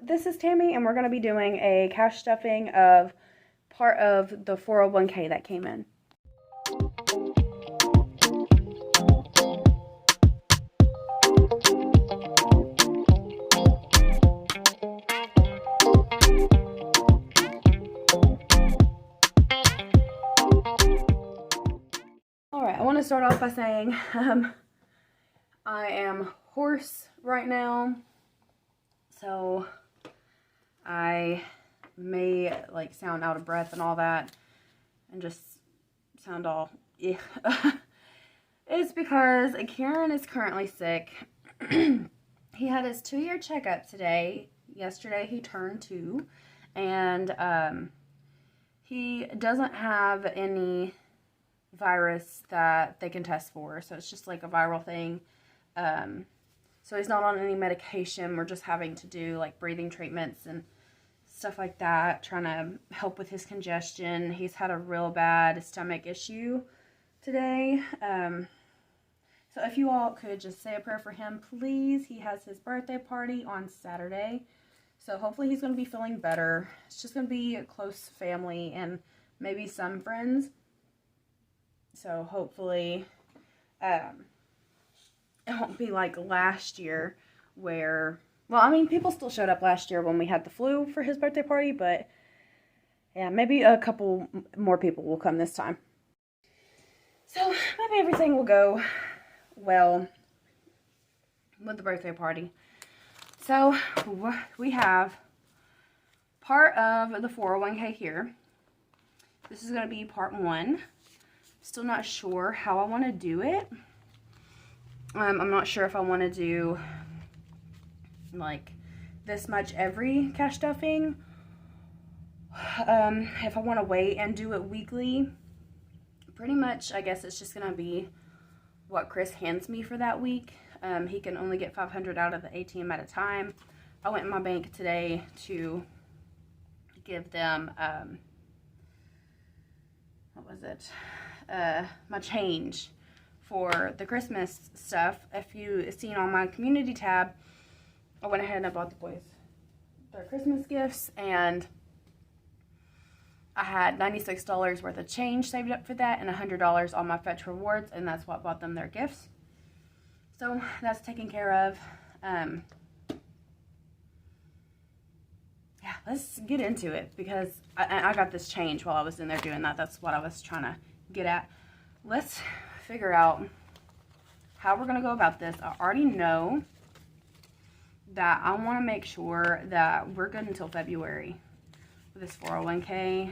this is Tammy, and we're going to be doing a cash stuffing of part of the 401k that came in. Alright, I want to start off by saying I am hoarse right now, so I may like sound out of breath and all that and just sound all it's because Kieran is currently sick. He had his 2-year checkup today. Yesterday he turned 2, and he doesn't have any virus that they can test for, so it's just like a viral thing. So he's not on any medication. We're just having to do like breathing treatments and stuff like that, trying to help with his congestion. He's had a real bad stomach issue today. So if you all could just say a prayer for him, please. He has his birthday party on Saturday, so hopefully he's going to be feeling better. It's just going to be a close family and maybe some friends. So hopefully it won't be like last year where, well, I mean, people still showed up last year when we had the flu for his birthday party, but yeah, maybe a couple more people will come this time. So maybe everything will go well with the birthday party. So we have part of the 401k here. This is going to be part 1. Still not sure how I want to do it. I'm not sure if I want to do like this much every cash stuffing. If I want to wait and do it weekly. Pretty much, I guess it's just going to be what Chris hands me for that week. He can only get $500 out of the ATM at a time. I went in my bank today to give them, what was it? My change for the Christmas stuff. If you've seen on my community tab, I went ahead and I bought the boys their Christmas gifts, and I had $96 worth of change saved up for that and $100 on my Fetch Rewards, and that's what bought them their gifts. So that's taken care of. Yeah, let's get into it, because I got this change while I was in there doing that. That's what I was trying to get at. Let's figure out how we're going to go about this. I already know that I want to make sure that we're good until February with this 401k.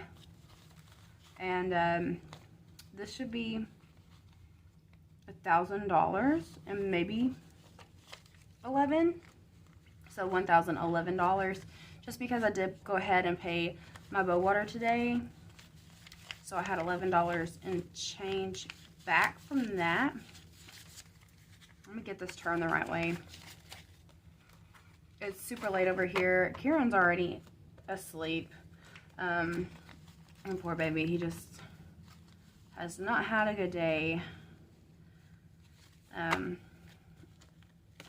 And this should be $1,000 and maybe 11. So $1,011, just because I did go ahead and pay my bow water today. So I had $11 in change back from that. Let me get this turned the right way. It's super late over here. Kieran's already asleep. And poor baby, he just has not had a good day.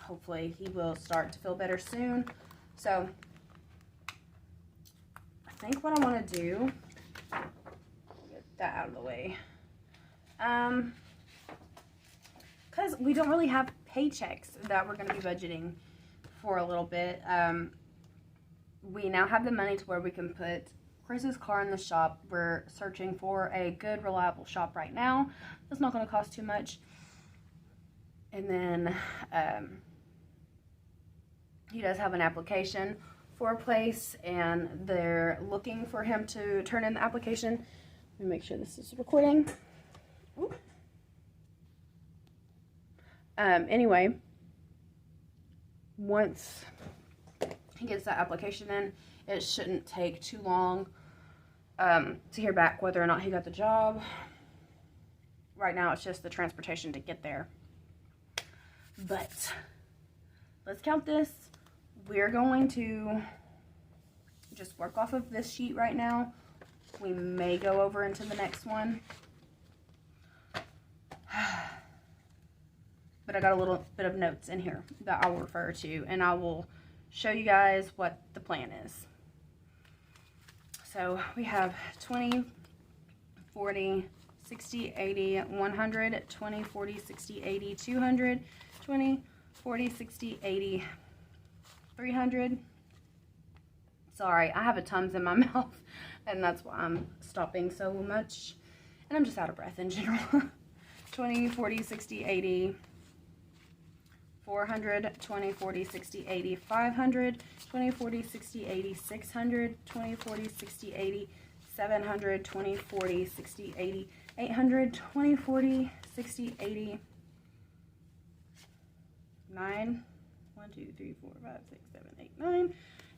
Hopefully he will start to feel better soon. So I think what I want to do, get that out of the way, because we don't really have paychecks that we're going to be budgeting for a little bit. We now have the money to where we can put Chris's car in the shop. We're searching for a good, reliable shop right now. That's not going to cost too much. And then he does have an application for a place, and they're looking for him to turn in the application. Let me make sure this is recording. Ooh. Anyway, once he gets that application in, it shouldn't take too long to hear back whether or not he got the job. Right now it's just the transportation to get there. But let's count this. We're going to just work off of this sheet right now. We may go over into the next one. But I got a little bit of notes in here that I'll refer to, and I will show you guys what the plan is. So we have 20, 40, 60, 80, 100, 20, 40, 60, 80, 200, 20, 40, 60, 80, 300. Sorry, I have a Tums in my mouth, and that's why I'm stopping so much. And I'm just out of breath in general. 20, 40, 60, 80, 400, 20, 40, 60, 80, 500, 20, 40, 60, 80, 600, 20, 40, 60, 80, 700, 20, 40, 60, 80, 800, 20, 40, 60, 80, 9, 1, 2, 3, 4, 5, 6, 7, 8, 9,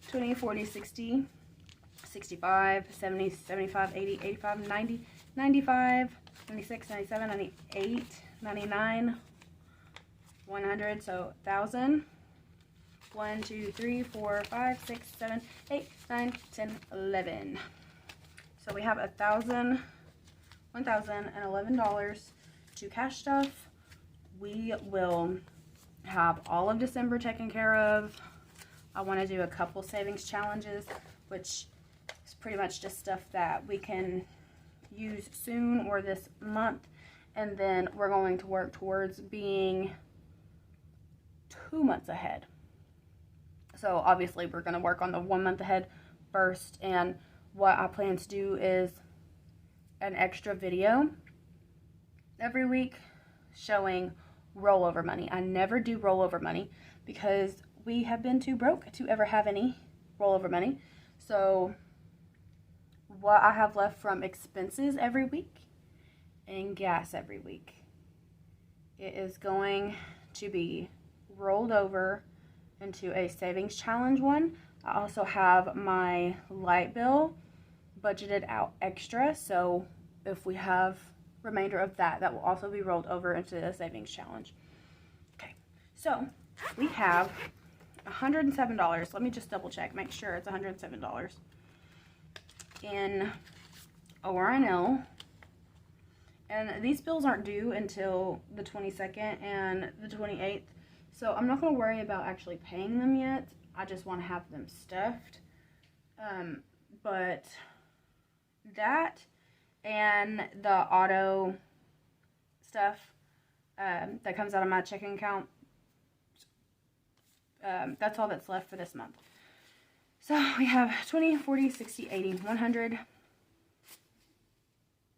20, 40, 60, 65, 70, 75, 80, 85, 90, 95, 96, 97, 98, 99, 100, so 1,000. 1, 2, 3, 4, 5, 6, 7, 8, 9, 10, 11. So we have $1,011 to cash stuff. We will have all of December taken care of. I want to do a couple savings challenges, which is pretty much just stuff that we can use soon or this month. And then we're going to work towards being 2 months ahead. So obviously we're going to work on the 1 month ahead first. And what I plan to do is an extra video every week showing rollover money. I never do rollover money because we have been too broke to ever have any rollover money. So what I have left from expenses every week and gas every week, it is going to be rolled over into a savings challenge one. I also have my light bill budgeted out extra, so if we have remainder of that, that will also be rolled over into the savings challenge. Okay, so we have $107. Let me just double check, make sure it's $107 in ORNL. And these bills aren't due until the 22nd and the 28th. So I'm not going to worry about actually paying them yet. I just want to have them stuffed. But that and the auto stuff that comes out of my checking account, that's all that's left for this month. So we have 20, 40, 60, 80, 100,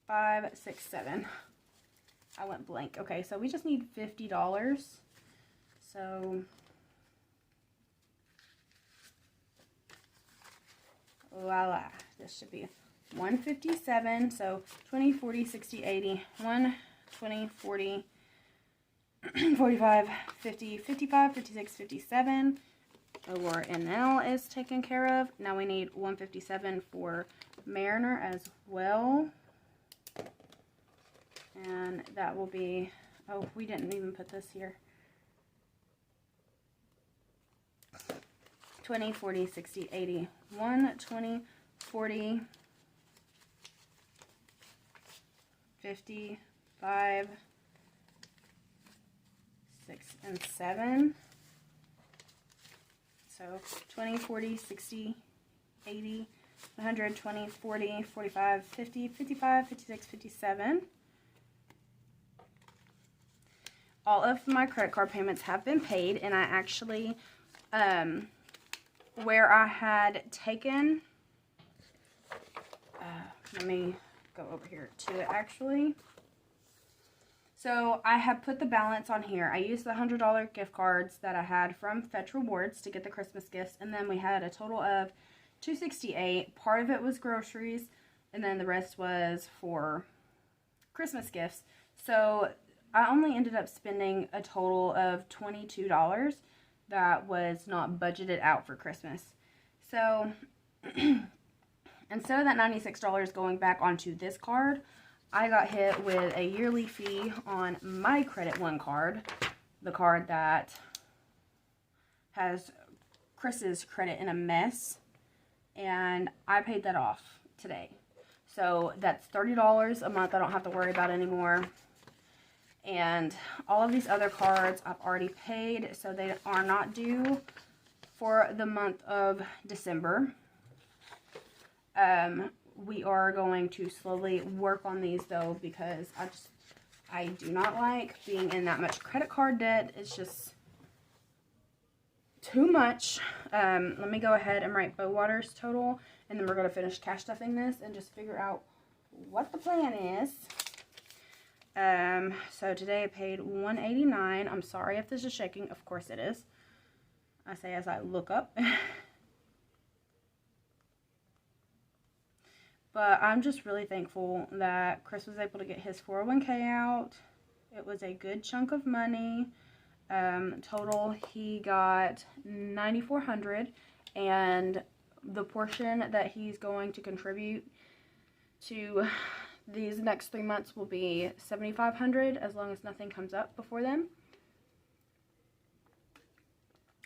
5, 6, 7. I went blank. Okay, so we just need $50. So voila, this should be 157. So 20, 40, 60, 80, 1, 20, 40, 45, 50, 55, 56, 57. ORNL is taken care of. Now we need 157 for Mariner as well. And that will be, oh, we didn't even put this here. 20, 40, 60, 80, 1, 20, 40, 50, 5, 6, and 7. So 20, 40, 60, 80, 100, 20, 40, 45, 50, 55, 56, 57. All of my credit card payments have been paid, and I actually, where I had taken, let me go over here to it actually. So I have put the balance on here. I used the $100 gift cards that I had from Fetch Rewards to get the Christmas gifts, and then we had a total of $268. Part of it was groceries, and then the rest was for Christmas gifts. So I only ended up spending a total of $22 that was not budgeted out for Christmas. So instead of that $96 going back onto this card, I got hit with a yearly fee on my Credit One card, the card that has Chris's credit in a mess, and I paid that off today. So that's $30 a month I don't have to worry about anymore. And all of these other cards I've already paid, so they are not due for the month of December. We are going to slowly work on these though, because I do not like being in that much credit card debt. It's just too much. Let me go ahead and write Bowater's total, and then we're going to finish cash stuffing this and just figure out what the plan is. So today I paid $189. I'm sorry if this is shaking. Of course it is. I say as I look up. But I'm just really thankful that Chris was able to get his 401k out. It was a good chunk of money. Total, he got $9,400, and the portion that he's going to contribute to these next 3 months will be $7,500, as long as nothing comes up before then.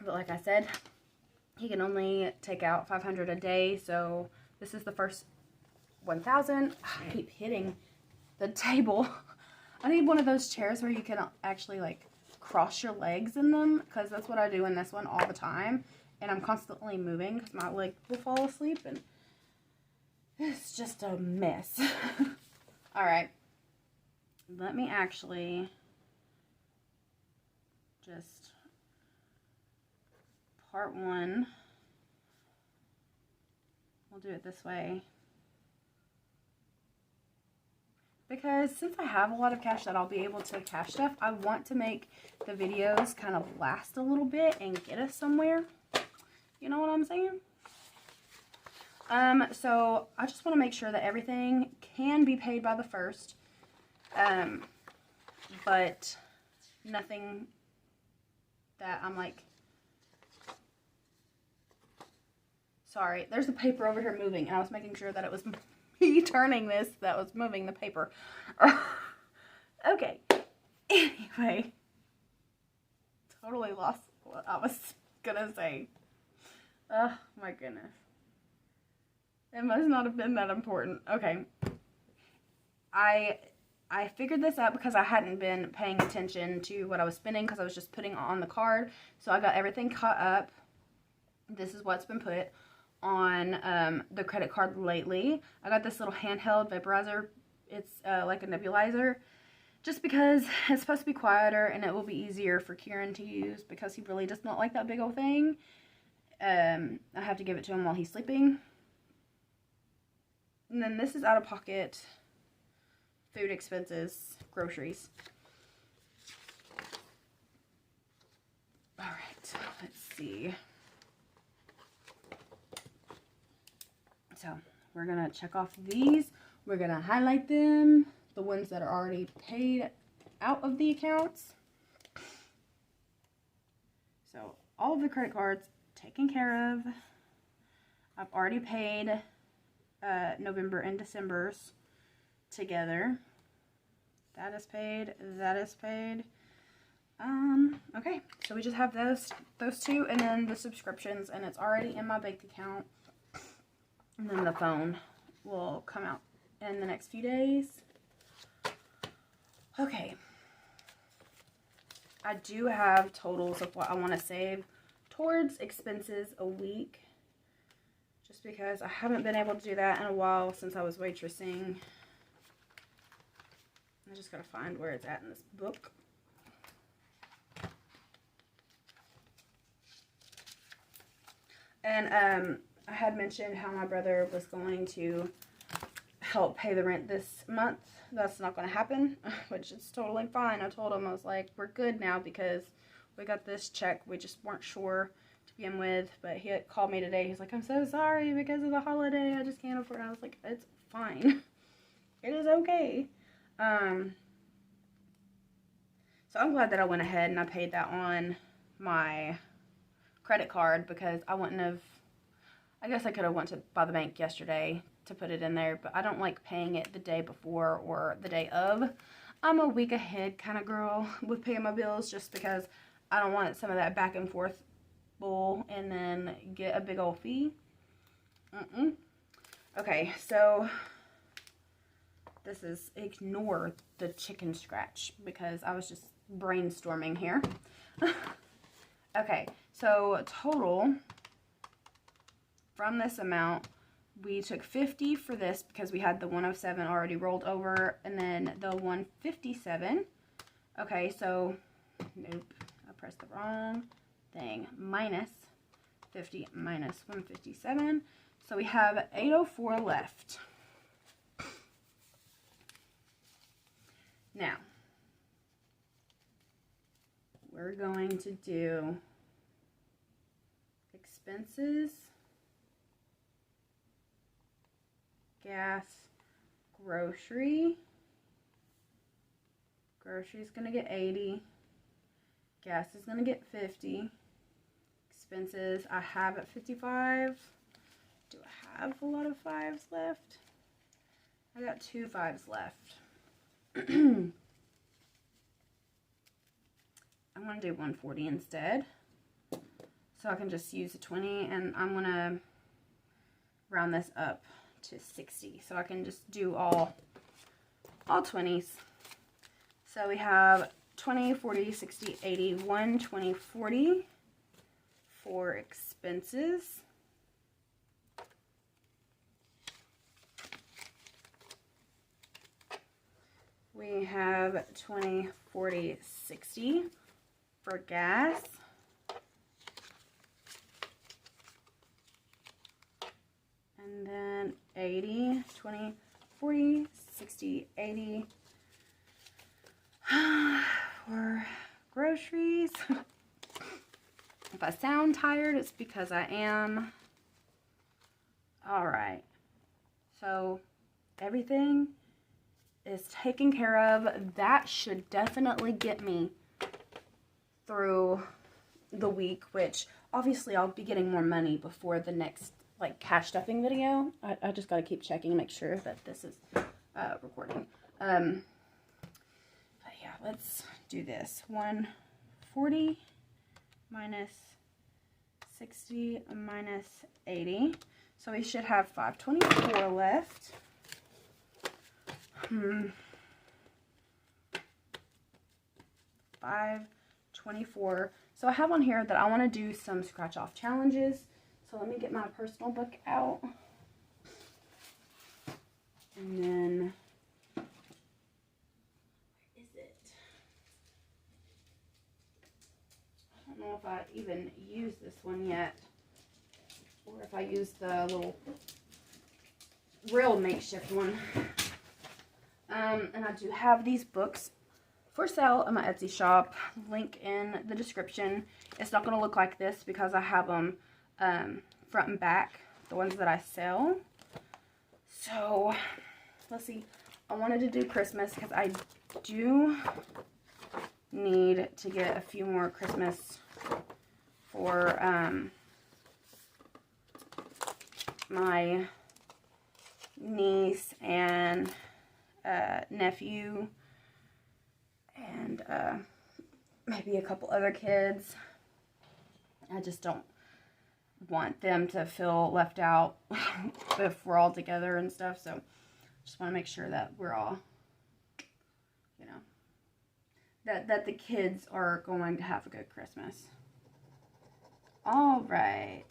But like I said, he can only take out $500 a day, so this is the first 1,000. I keep hitting the table. I need one of those chairs where you can actually like cross your legs in them, because that's what I do in this one all the time, and I'm constantly moving because my leg will fall asleep, and it's just a mess. All right, let me actually just part one. We'll do it this way, because since I have a lot of cash that I'll be able to cash stuff, I want to make the videos kind of last a little bit and get us somewhere. You know what I'm saying? So I just want to make sure that everything can be paid by the 1st. But nothing that I'm like, sorry, there's a paper over here moving, and I was making sure that it was me turning this that was moving the paper. Okay. Anyway, totally lost what I was gonna say. Oh my goodness. It must not have been that important. Okay. I figured this out because I hadn't been paying attention to what I was spending, because I was just putting on the card. So I got everything caught up. This is what's been put on the credit card lately. I got this little handheld vaporizer. It's like a nebulizer, just because it's supposed to be quieter and it will be easier for Kieran to use, because he really does not like that big old thing. I have to give it to him while he's sleeping. And then this is out of pocket food expenses, groceries. All right, let's see. So we're going to check off these. We're going to highlight them, the ones that are already paid out of the accounts. So all of the credit cards taken care of. I've already paid November and December's together. That is paid. That is paid. Okay, so we just have those two, and then the subscriptions, and it's already in my bank account. And then the phone will come out in the next few days. Okay. I do have totals of what I want to save towards expenses a week, just because I haven't been able to do that in a while since I was waitressing. I just gotta find where it's at in this book. And I had mentioned how my brother was going to help pay the rent this month. That's not going to happen, which is totally fine. I told him, I was like, we're good now because we got this check. We just weren't sure to begin with. But he had called me today. He's like, I'm so sorry because of the holiday. I just can't afford it. I was like, it's fine. It is okay. So I'm glad that I went ahead and I paid that on my credit card, because I wouldn't have, I guess I could have went by the bank yesterday to put it in there, but I don't like paying it the day before or the day of. I'm a week ahead kind of girl with paying my bills, just because I don't want some of that back and forth bull and then get a big old fee. Okay, so this is, ignore the chicken scratch because I was just brainstorming here. Okay, So total from this amount, we took 50 for this because we had the 107 already rolled over, and then the 157. Okay, so nope, I pressed the wrong thing. Minus 50 minus 157. So we have 804 left. Now, we're going to do expenses, gas, grocery. Grocery is going to get 80. Gas is going to get 50. Expenses I have at 55. Do I have a lot of 5s left? I got 2 5s left. I'm going to do 140 instead. So I can just use a 20, and I'm going to round this up to 60. So I can just do all 20s. So we have 20, 40, 60, 80, 120, 40 for expenses. We have 20, 40, 60 for gas. And then 80, 20, 40, 60, 80 for groceries. If I sound tired, it's because I am. All right. So everything is taken care of. That should definitely get me through the week, which obviously I'll be getting more money before the next like cash stuffing video. I just got to keep checking and make sure that this is recording. But yeah, let's do this. 140 minus 60 minus 80. So we should have 524 left. 524. So I have on here that I want to do some scratch off challenges. So let me get my personal book out. And then, where is it? I don't know if I even used this one yet, or if I used the little real makeshift one. And I do have these books for sale in my Etsy shop. Link in the description. It's not going to look like this because I have them front and back, the ones that I sell. So, let's see. I wanted to do Christmas because I do need to get a few more Christmas for my niece and nephew, and maybe a couple other kids. I just don't want them to feel left out if we're all together and stuff, so just want to make sure that we're all, you know, that the kids are going to have a good Christmas. All right,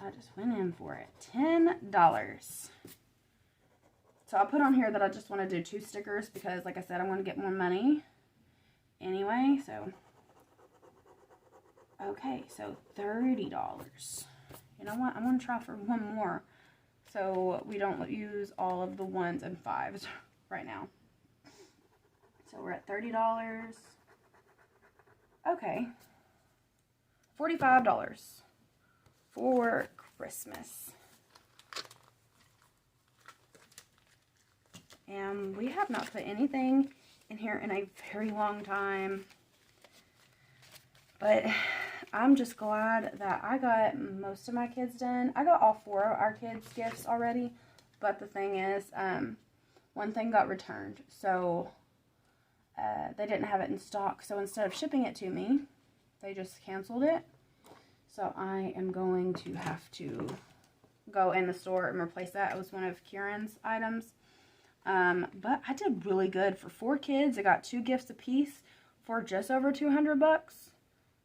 I just went in for it. $10. So I'll put on here that I just want to do 2 stickers because, like I said, I want to get more money anyway. So, okay, so $30. You know what? I'm going to try for one more so we don't use all of the 1s and 5s right now. So we're at $30. Okay. $45 for Christmas. And we have not put anything in here in a very long time. But I'm just glad that I got most of my kids done. I got all 4 of our kids' gifts already. But the thing is, one thing got returned. So they didn't have it in stock. So instead of shipping it to me, they just canceled it. So I am going to have to go in the store and replace that. It was one of Kieran's items. But I did really good for 4 kids. I got 2 gifts apiece for just over $200.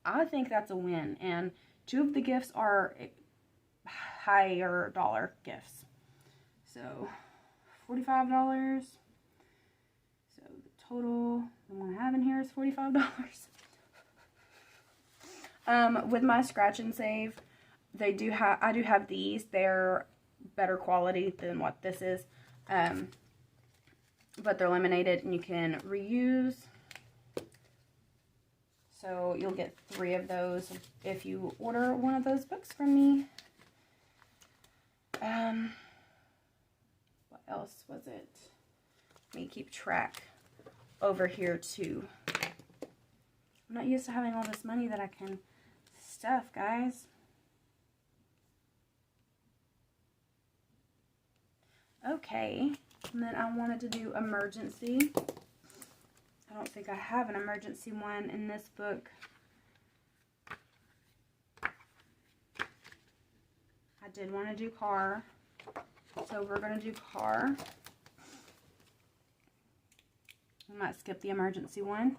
I think that's a win. And 2 of the gifts are higher dollar gifts. So $45. So the total I'm going to have in here is $45. With my scratch and save, I do have these. They're better quality than what this is. But they're laminated and you can reuse. So you'll get 3 of those if you order one of those books from me. What else was it? Let me keep track over here too. I'm not used to having all this money that I can stuff, guys. Okay, and then I wanted to do emergency. I don't think I have an emergency one in this book. I did want to do car, so we're going to do car. I might skip the emergency one.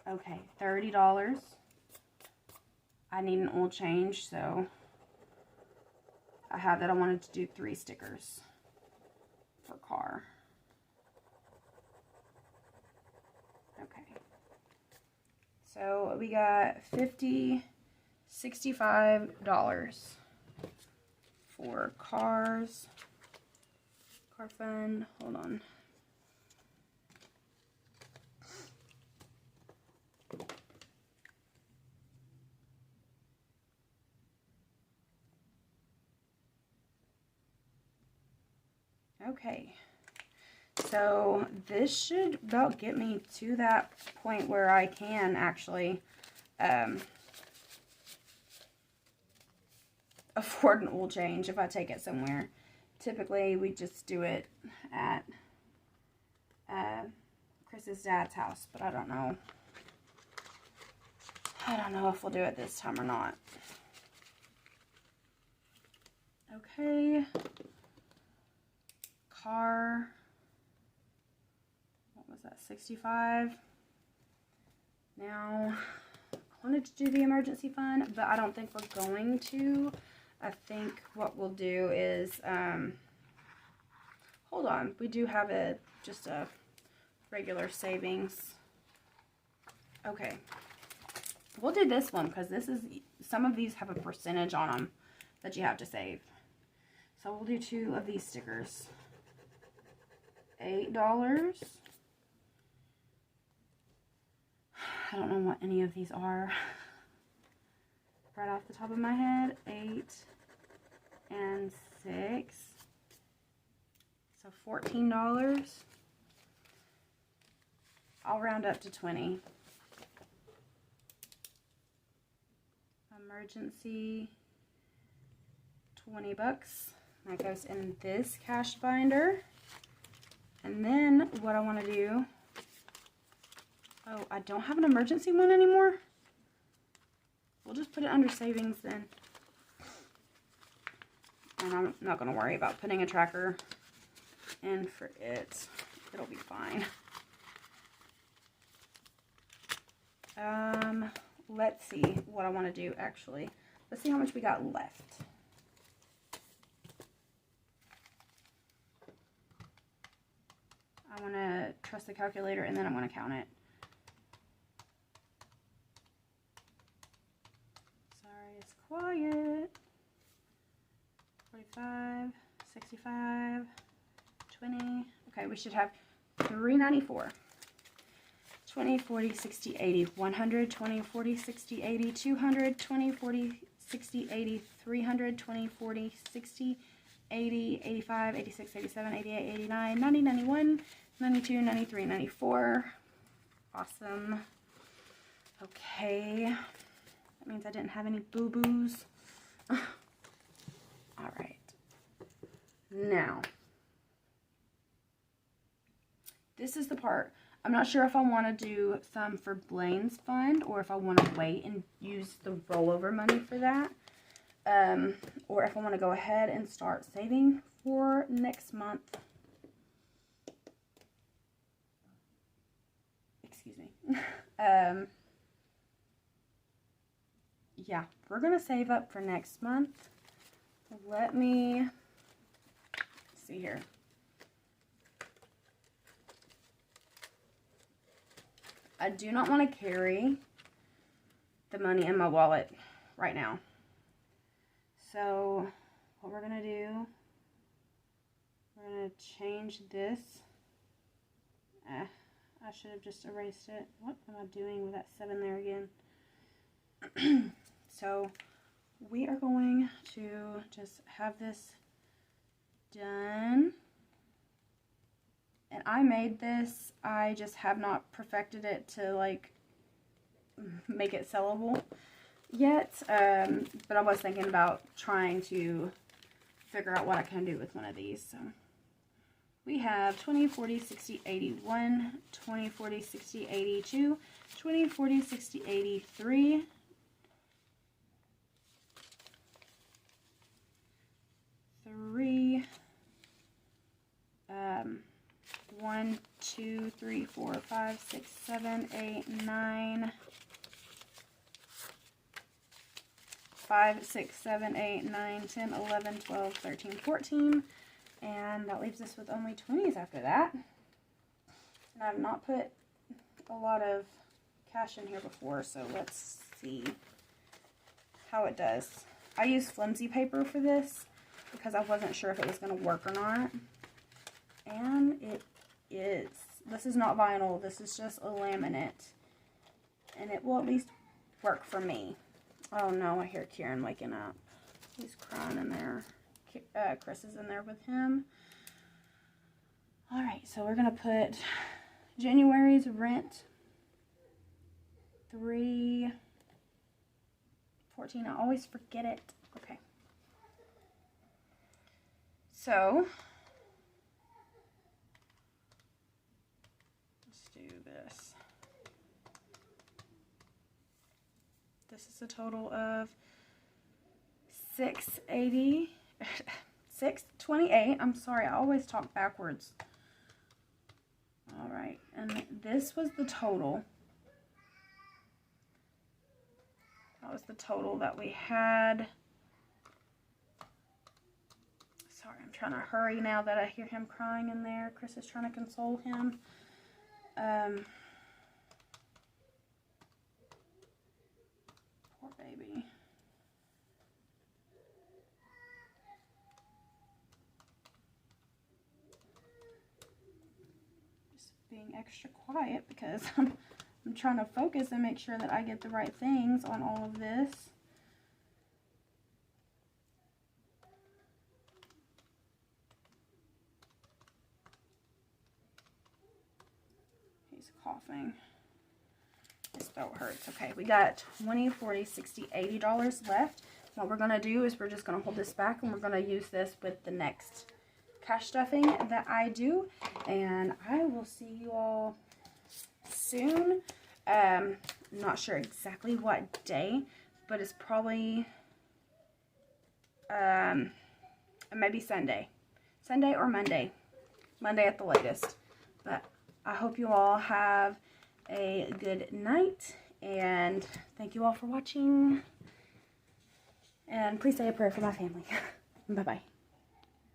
Okay, $30. I need an oil change, so I have that. I wanted to do 3 stickers for car. Okay. So we got $65 for cars. Car fund. Hold on. Okay, so this should about get me to that point where I can actually afford an oil change if I take it somewhere. Typically, we just do it at Chris's dad's house, but I don't know. I don't know if we'll do it this time or not. Okay. Car, what was that, 65? Now, I wanted to do the emergency fund, but I don't think we're going to. I think what we'll do is, hold on, we do have just a regular savings. Okay, we'll do this one because some of these have a percentage on them that you have to save. So we'll do 2 of these stickers. $8. I don't know what any of these are right off the top of my head. 8 and 6. So $14. I'll round up to 20. Emergency, $20. That goes in this cash binder. And then what I want to do, oh, I don't have an emergency one anymore. We'll just put it under savings then. And I'm not going to worry about putting a tracker in for it. It'll be fine. Let's see what I want to do actually. Let's see how much we got left. I want to trust the calculator and then I'm going to count it. Sorry, it's quiet. 45, 65, 20. Okay, we should have 394. 20, 40, 60, 80, 100, 20, 40, 60, 80, 200, 20, 40, 60, 80, 300, 20, 40, 60, 80, 85, 86, 87, 88, 89, 90, 91, 92, 93, 94. Awesome. Okay. That means I didn't have any boo-boos. All right. Now, this is the part. I'm not sure if I want to do some for Blaine's fund or if I want to wait and use the rollover money for that. Or if I want to go ahead and start saving for next month. Excuse me. yeah, we're going to save up for next month. Let me see here. I do not want to carry the money in my wallet right now. So what we're going to do, we're going to change this. I should have just erased it. What am I doing with that 7 there again? So we are going to just have this done. And I made this. I just have not perfected it to like make it sellable yet. But I was thinking about trying to figure out what I can do with one of these. So we have 20, 40, 60, 81, 20, 40, 60, 82, 20, 40, 60, 83, 3, 1, 2, 3, 4, 5, 6, 7, 8, 9, 5, 6, 7, 8, 9, 10, 11, 12, 13, 14. And that leaves us with only 20s after that. And I've not put a lot of cash in here before, so let's see how it does. I used flimsy paper for this because I wasn't sure if it was going to work or not. And it is. This is not vinyl. This is just a laminate. And it will at least work for me. Oh no, I hear Kieran waking up. He's crying in there. Chris is in there with him. Alright, so we're going to put January's rent, 3, 14. I always forget it. Okay. So, let's do this. This is a total of $6.80. 628. I'm sorry, I always talk backwards. All right, and this was the total. That was the total that we had. Sorry, I'm trying to hurry now that I hear him crying in there. Chris is trying to console him. Poor baby. Being extra quiet because I'm trying to focus and make sure that I get the right things on all of this. He's coughing. His throat hurts. Okay, we got $20, $40, $60, $80 left. What we're going to do is we're just going to hold this back and we're going to use this with the next cash stuffing that I do, and I will see you all soon. Not sure exactly what day, but it's probably maybe Sunday or Monday at the latest. But I hope you all have a good night, and thank you all for watching, and please say a prayer for my family. Bye bye.